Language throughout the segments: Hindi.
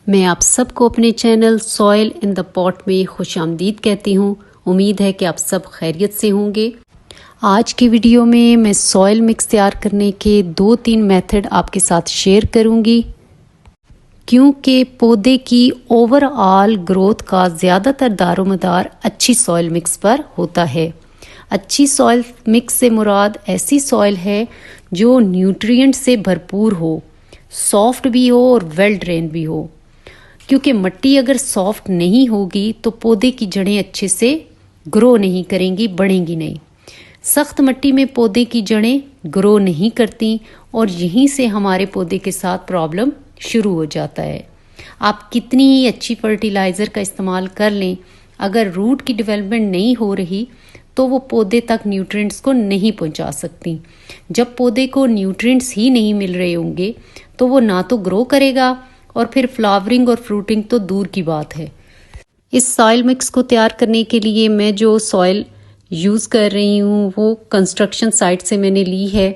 मैं आप सबको अपने channel soil in the pot में खुशामदीद कहती हूँ। उम्मीद है कि आप सब खैरियत से होंगे। आज की वीडियो में मैं सॉइल मिक्स तैयार करने के 2-3 मेथड आपके साथ शेयर करूँगी, क्योंकि पौधे की ओवरऑल ग्रोथ का ज़्यादातर दारोमदार अच्छी सॉइल मिक्स पर होता है। अच्छी सॉइल मिक्स से मुराद ऐसी सॉइल है जो न्यूट्रिएंट से भरपूर हो, सॉफ्ट भी हो और वेल ड्रेन भी हो। क्योंकि मिट्टी अगर सॉफ्ट नहीं होगी तो पौधे की जड़ें अच्छे से ग्रो नहीं करेंगी, बढ़ेंगी नहीं। सख्त मिट्टी में पौधे की जड़ें ग्रो नहीं करती और यहीं से हमारे पौधे के साथ प्रॉब्लम शुरू हो जाता है। आप कितनी ही अच्छी फर्टिलाइज़र का इस्तेमाल कर लें, अगर रूट की डेवलपमेंट नहीं हो रही तो वो पौधे तक न्यूट्रिएंट्स को नहीं पहुंचा सकती। जब पौधे को न्यूट्रिएंट्स ही नहीं मिल रहे होंगे तो वो ना तो ग्रो करेगा और फिर फ्लावरिंग और फ्रूटिंग तो दूर की बात है। इस सॉइल मिक्स को तैयार करने के लिए मैं जो सॉइल यूज़ कर रही हूँ वो कंस्ट्रक्शन साइट से मैंने ली है।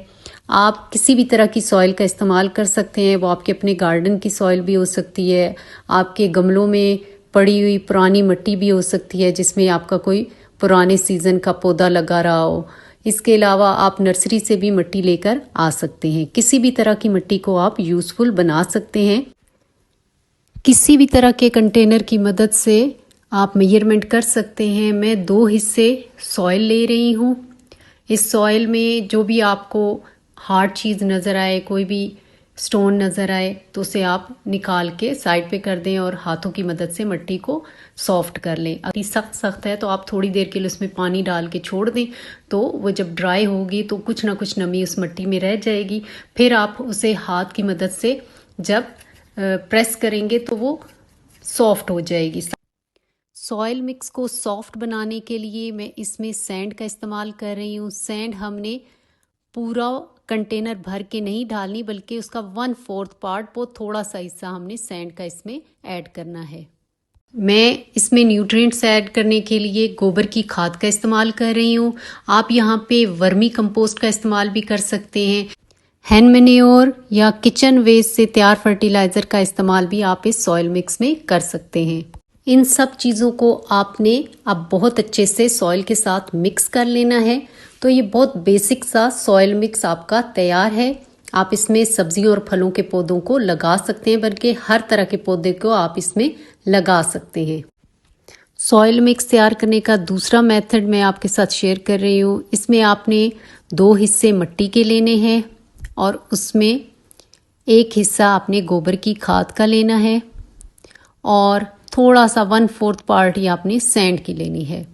आप किसी भी तरह की सॉइल का इस्तेमाल कर सकते हैं। वो आपके अपने गार्डन की सॉइल भी हो सकती है, आपके गमलों में पड़ी हुई पुरानी मिट्टी भी हो सकती है जिसमें आपका कोई पुराने सीज़न का पौधा लगा रहा हो। इसके अलावा आप नर्सरी से भी मिट्टी लेकर आ सकते हैं। किसी भी तरह की मिट्टी को आप यूज़फुल बना सकते हैं। किसी भी तरह के कंटेनर की मदद से आप मेजरमेंट कर सकते हैं। मैं 2 हिस्से सॉइल ले रही हूँ। इस सॉइल में जो भी आपको हार्ड चीज़ नज़र आए, कोई भी स्टोन नज़र आए तो उसे आप निकाल के साइड पे कर दें और हाथों की मदद से मिट्टी को सॉफ्ट कर लें। अगर सख्त है तो आप थोड़ी देर के लिए उसमें पानी डाल के छोड़ दें, तो वो जब ड्राई होगी तो कुछ ना कुछ नमी उस मिट्टी में रह जाएगी। फिर आप उसे हाथ की मदद से जब प्रेस करेंगे तो वो सॉफ्ट हो जाएगी। सॉइल मिक्स को सॉफ्ट बनाने के लिए मैं इसमें सैंड का इस्तेमाल कर रही हूँ। सैंड हमने पूरा कंटेनर भर के नहीं डालनी, बल्कि उसका 1/4 पार्ट, बहुत थोड़ा सा हिस्सा हमने सैंड का इसमें ऐड करना है। मैं इसमें न्यूट्रिएंट्स ऐड करने के लिए गोबर की खाद का इस्तेमाल कर रही हूँ। आप यहाँ पे वर्मी कंपोस्ट का इस्तेमाल भी कर सकते हैं। हैंड मैन्योर या किचन वेस्ट से तैयार फर्टिलाइज़र का इस्तेमाल भी आप इस सॉइल मिक्स में कर सकते हैं। इन सब चीज़ों को आपने अब बहुत अच्छे से सॉइल के साथ मिक्स कर लेना है। तो ये बहुत बेसिक सा सॉइल मिक्स आपका तैयार है। आप इसमें सब्जियों और फलों के पौधों को लगा सकते हैं, बल्कि हर तरह के पौधे को आप इसमें लगा सकते हैं। सॉइल मिक्स तैयार करने का दूसरा मेथड मैं आपके साथ शेयर कर रही हूँ। इसमें आपने 2 हिस्से मिट्टी के लेने हैं और उसमें एक हिस्सा आपने गोबर की खाद का लेना है और थोड़ा सा 1/4 पार्ट ही आपने सैंड की लेनी है।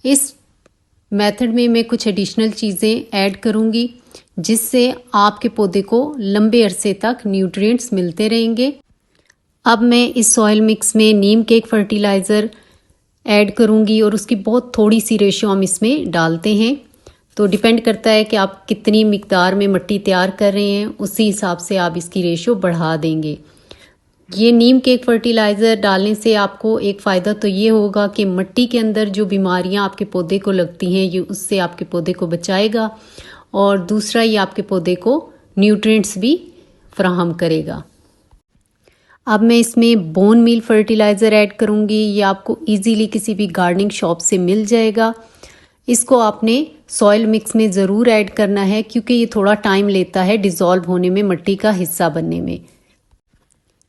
इस मेथड में मैं कुछ एडिशनल चीज़ें ऐड करूँगी जिससे आपके पौधे को लंबे अरसे तक न्यूट्रिएंट्स मिलते रहेंगे। अब मैं इस सॉइल मिक्स में नीम केक फर्टिलाइज़र ऐड करूँगी और उसकी बहुत थोड़ी सी रेशियो हम इसमें डालते हैं। तो डिपेंड करता है कि आप कितनी मिकदार में मिट्टी तैयार कर रहे हैं, उसी हिसाब से आप इसकी रेशियो बढ़ा देंगे। ये नीम केक फर्टिलाइज़र डालने से आपको एक फ़ायदा तो ये होगा कि मिट्टी के अंदर जो बीमारियां आपके पौधे को लगती हैं ये उससे आपके पौधे को बचाएगा, और दूसरा ये आपके पौधे को न्यूट्रिएंट्स भी फराहम करेगा। अब मैं इसमें बोन मील फर्टिलाइज़र ऐड करूँगी। ये आपको ईजीली किसी भी गार्डनिंग शॉप से मिल जाएगा। इसको आपने सॉइल मिक्स में ज़रूर ऐड करना है, क्योंकि ये थोड़ा टाइम लेता है डिज़ोल्व होने में, मिट्टी का हिस्सा बनने में।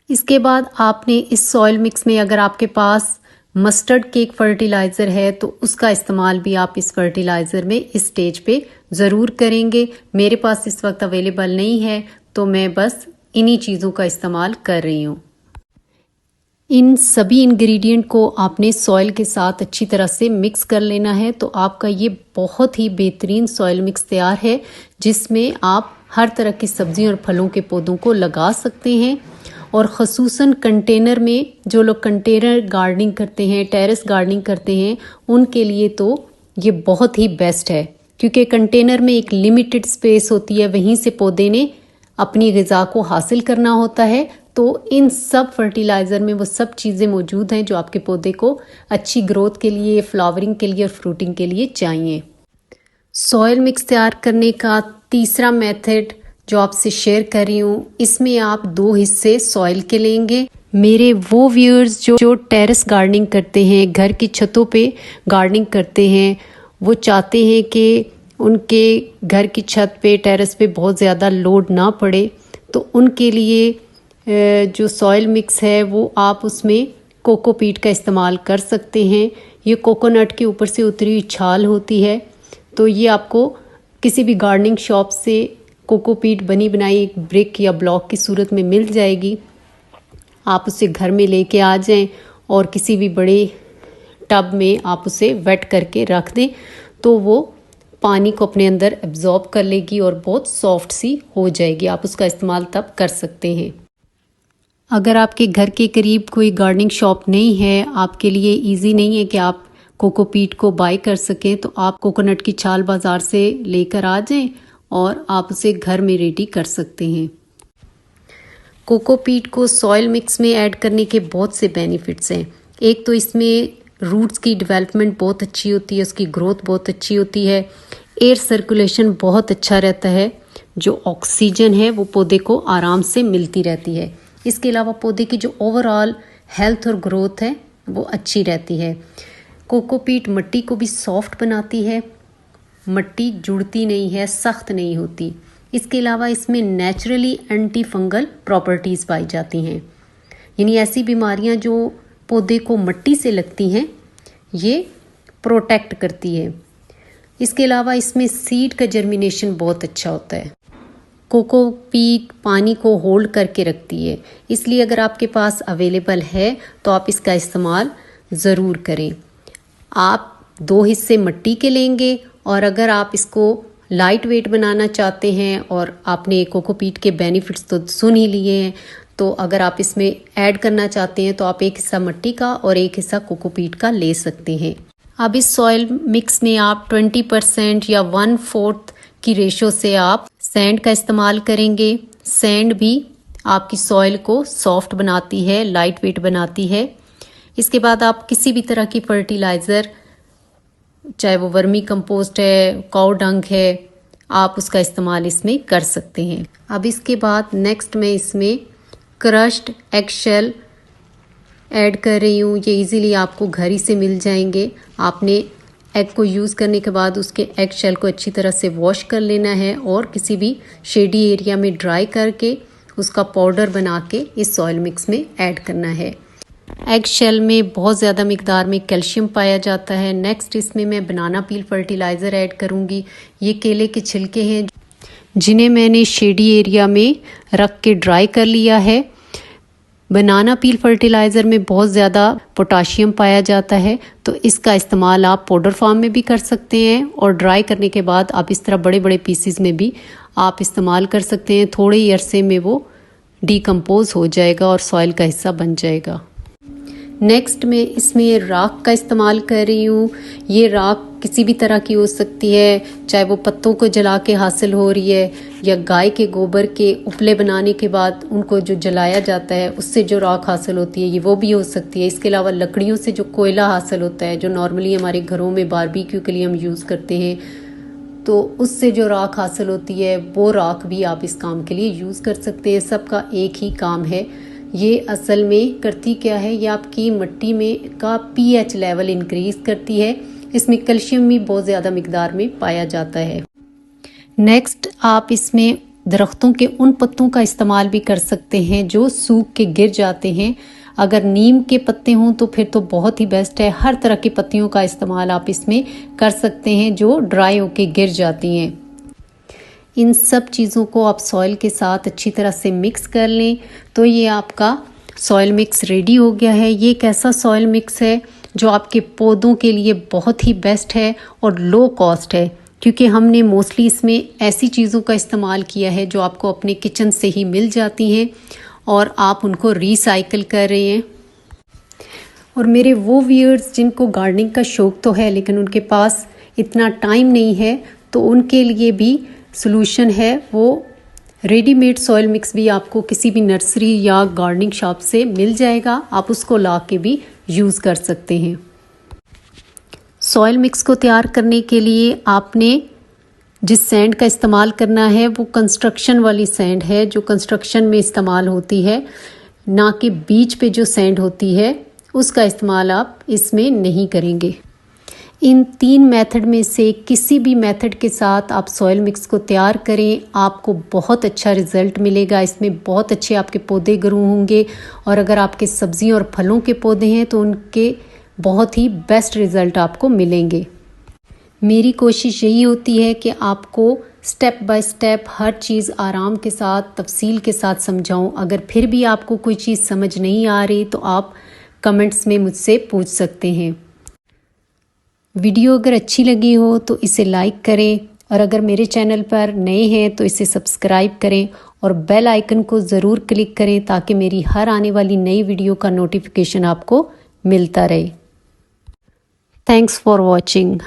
इसके बाद आपने इस सॉइल मिक्स में, अगर आपके पास मस्टर्ड केक फर्टिलाइज़र है तो उसका इस्तेमाल भी आप इस फर्टिलाइज़र में इस स्टेज पे ज़रूर करेंगे। मेरे पास इस वक्त अवेलेबल नहीं है तो मैं बस इन्हीं चीज़ों का इस्तेमाल कर रही हूँ। इन सभी इंग्रेडिएंट को आपने सॉइल के साथ अच्छी तरह से मिक्स कर लेना है। तो आपका ये बहुत ही बेहतरीन सॉइल मिक्स तैयार है जिसमें आप हर तरह की सब्जियों और फलों के पौधों को लगा सकते हैं। और ख़ुसूसन कंटेनर में, जो लोग कंटेनर गार्डनिंग करते हैं, टेरेस गार्डनिंग करते हैं, उनके लिए तो ये बहुत ही बेस्ट है, क्योंकि कंटेनर में एक लिमिटेड स्पेस होती है, वहीं से पौधे ने अपनी ग़िज़ा को हासिल करना होता है। तो इन सब फर्टिलाइज़र में वो सब चीज़ें मौजूद हैं जो आपके पौधे को अच्छी ग्रोथ के लिए, फ्लावरिंग के लिए और फ्रूटिंग के लिए चाहिए। सॉइल मिक्स तैयार करने का तीसरा मेथड जो आपसे शेयर कर रही हूँ, इसमें आप 2 हिस्से सॉइल के लेंगे। मेरे वो व्यूअर्स जो टेरेस गार्डनिंग करते हैं, घर की छतों पे गार्डनिंग करते हैं, वो चाहते हैं कि उनके घर की छत पे टेरेस पे बहुत ज़्यादा लोड ना पड़े, तो उनके लिए जो सॉइल मिक्स है वो आप उसमें कोकोपीट का इस्तेमाल कर सकते हैं। ये कोकोनट के ऊपर से उतरी हुई छाल होती है, तो ये आपको किसी भी गार्डनिंग शॉप से कोकोपीट बनी बनाई एक ब्रिक या ब्लॉक की सूरत में मिल जाएगी। आप उसे घर में लेके आ जाएं और किसी भी बड़े टब में आप उसे वेट करके रख दें, तो वो पानी को अपने अंदर एब्जॉर्ब कर लेगी और बहुत सॉफ्ट सी हो जाएगी। आप उसका इस्तेमाल तब कर सकते हैं। अगर आपके घर के करीब कोई गार्डनिंग शॉप नहीं है, आपके लिए इजी नहीं है कि आप कोकोपीट को बाय कर सकें, तो आप कोकोनट की छाल बाज़ार से लेकर आ जाएं और आप उसे घर में रेडी कर सकते हैं। कोकोपीट को सॉइल मिक्स में ऐड करने के बहुत से बेनिफिट्स हैं। एक तो इसमें रूट्स की डेवलपमेंट बहुत अच्छी होती है, उसकी ग्रोथ बहुत अच्छी होती है, एयर सर्कुलेशन बहुत अच्छा रहता है, जो ऑक्सीजन है वो पौधे को आराम से मिलती रहती है। इसके अलावा पौधे की जो ओवरऑल हेल्थ और ग्रोथ है वो अच्छी रहती है। कोकोपीट मिट्टी को भी सॉफ्ट बनाती है, मिट्टी जुड़ती नहीं है, सख्त नहीं होती। इसके अलावा इसमें नेचुरली एंटी फंगल प्रॉपर्टीज़ पाई जाती हैं, यानी ऐसी बीमारियां जो पौधे को मिट्टी से लगती हैं ये प्रोटेक्ट करती है। इसके अलावा इसमें सीड का जर्मिनेशन बहुत अच्छा होता है। कोकोपीट पानी को होल्ड करके रखती है, इसलिए अगर आपके पास अवेलेबल है तो आप इसका इस्तेमाल ज़रूर करें। आप 2 हिस्से मिट्टी के लेंगे और अगर आप इसको लाइट वेट बनाना चाहते हैं, और आपने कोकोपीट के बेनिफिट्स तो सुन ही लिए हैं, तो अगर आप इसमें ऐड करना चाहते हैं तो आप 1 हिस्सा मिट्टी का और 1 हिस्सा कोकोपीट का ले सकते हैं। अब इस सॉइल मिक्स में आप 20% या 1/4 की रेशो से आप सैंड का इस्तेमाल करेंगे। सैंड भी आपकी सॉइल को सॉफ्ट बनाती है, लाइट वेट बनाती है। इसके बाद आप किसी भी तरह की फर्टिलाइज़र, चाहे वो वर्मी कंपोस्ट है, काऊ डंग है, आप उसका इस्तेमाल इसमें कर सकते हैं। अब इसके बाद नेक्स्ट मैं इसमें क्रश्ड एग शेल ऐड कर रही हूँ। ये इजीली आपको घर ही से मिल जाएंगे। आपने एग को यूज़ करने के बाद उसके एग शेल को अच्छी तरह से वॉश कर लेना है और किसी भी शेडी एरिया में ड्राई करके उसका पाउडर बना के इस सॉइल मिक्स में ऐड करना है। एग शेल में बहुत ज़्यादा मिकदार में कैल्शियम पाया जाता है। नेक्स्ट इसमें मैं बनाना पील फर्टिलाइज़र ऐड करूँगी। ये केले के छिलके हैं जिन्हें मैंने शेडी एरिया में रख के ड्राई कर लिया है। बनाना पील फर्टिलाइज़र में बहुत ज़्यादा पोटाशियम पाया जाता है, तो इसका इस्तेमाल आप पाउडर फॉर्म में भी कर सकते हैं और ड्राई करने के बाद आप इस तरह बड़े बड़े पीसेस में भी आप इस्तेमाल कर सकते हैं। थोड़े ही अरसे में वो डिकम्पोज हो जाएगा और सॉइल का हिस्सा बन जाएगा। नेक्स्ट मैं इसमें राख का इस्तेमाल कर रही हूँ। ये राख किसी भी तरह की हो सकती है, चाहे वो पत्तों को जला के हासिल हो रही है या गाय के गोबर के उपले बनाने के बाद उनको जो जलाया जाता है उससे जो राख हासिल होती है, ये वो भी हो सकती है। इसके अलावा लकड़ियों से जो कोयला हासिल होता है, जो नॉर्मली हमारे घरों में बारबेक्यू के लिए हम यूज़ करते हैं, तो उससे जो राख हासिल होती है वो राख भी आप इस काम के लिए यूज़ कर सकते हैं। सबका एक ही काम है। ये असल में करती क्या है, ये आपकी मिट्टी में का pH लेवल इंक्रीज करती है। इसमें कैल्शियम भी बहुत ज़्यादा मिकदार में पाया जाता है। नेक्स्ट आप इसमें दरख्तों के उन पत्तों का इस्तेमाल भी कर सकते हैं जो सूख के गिर जाते हैं। अगर नीम के पत्ते हों तो फिर तो बहुत ही बेस्ट है। हर तरह की पत्तियों का इस्तेमाल आप इसमें कर सकते हैं जो ड्राई होके गिर जाती हैं। इन सब चीज़ों को आप सॉइल के साथ अच्छी तरह से मिक्स कर लें, तो ये आपका सॉइल मिक्स रेडी हो गया है। ये एक ऐसा सॉइल मिक्स है जो आपके पौधों के लिए बहुत ही बेस्ट है और लो कॉस्ट है, क्योंकि हमने मोस्टली इसमें ऐसी चीज़ों का इस्तेमाल किया है जो आपको अपने किचन से ही मिल जाती हैं और आप उनको रिसाइकिल कर रहे हैं। और मेरे वो व्यूअर्स जिनको गार्डनिंग का शौक़ तो है लेकिन उनके पास इतना टाइम नहीं है, तो उनके लिए भी सॉल्यूशन है। वो रेडीमेड सॉइल मिक्स भी आपको किसी भी नर्सरी या गार्डनिंग शॉप से मिल जाएगा। आप उसको ला के भी यूज़ कर सकते हैं। सॉइल मिक्स को तैयार करने के लिए आपने जिस सैंड का इस्तेमाल करना है वो कंस्ट्रक्शन वाली सैंड है जो कंस्ट्रक्शन में इस्तेमाल होती है। ना कि बीच पे जो सैंड होती है उसका इस्तेमाल आप इसमें नहीं करेंगे। इन 3 मेथड में से किसी भी मेथड के साथ आप सॉइल मिक्स को तैयार करें, आपको बहुत अच्छा रिज़ल्ट मिलेगा। इसमें बहुत अच्छे आपके पौधे ग्रो होंगे और अगर आपके सब्जियों और फलों के पौधे हैं तो उनके बहुत ही बेस्ट रिज़ल्ट आपको मिलेंगे। मेरी कोशिश यही होती है कि आपको स्टेप बाय स्टेप हर चीज़ आराम के साथ तफसील के साथ समझाऊं। अगर फिर भी आपको कोई चीज़ समझ नहीं आ रही तो आप कमेंट्स में मुझसे पूछ सकते हैं। वीडियो अगर अच्छी लगी हो तो इसे लाइक करें और अगर मेरे चैनल पर नए हैं तो इसे सब्सक्राइब करें और बेल आइकन को ज़रूर क्लिक करें ताकि मेरी हर आने वाली नई वीडियो का नोटिफिकेशन आपको मिलता रहे। Thanks for watching.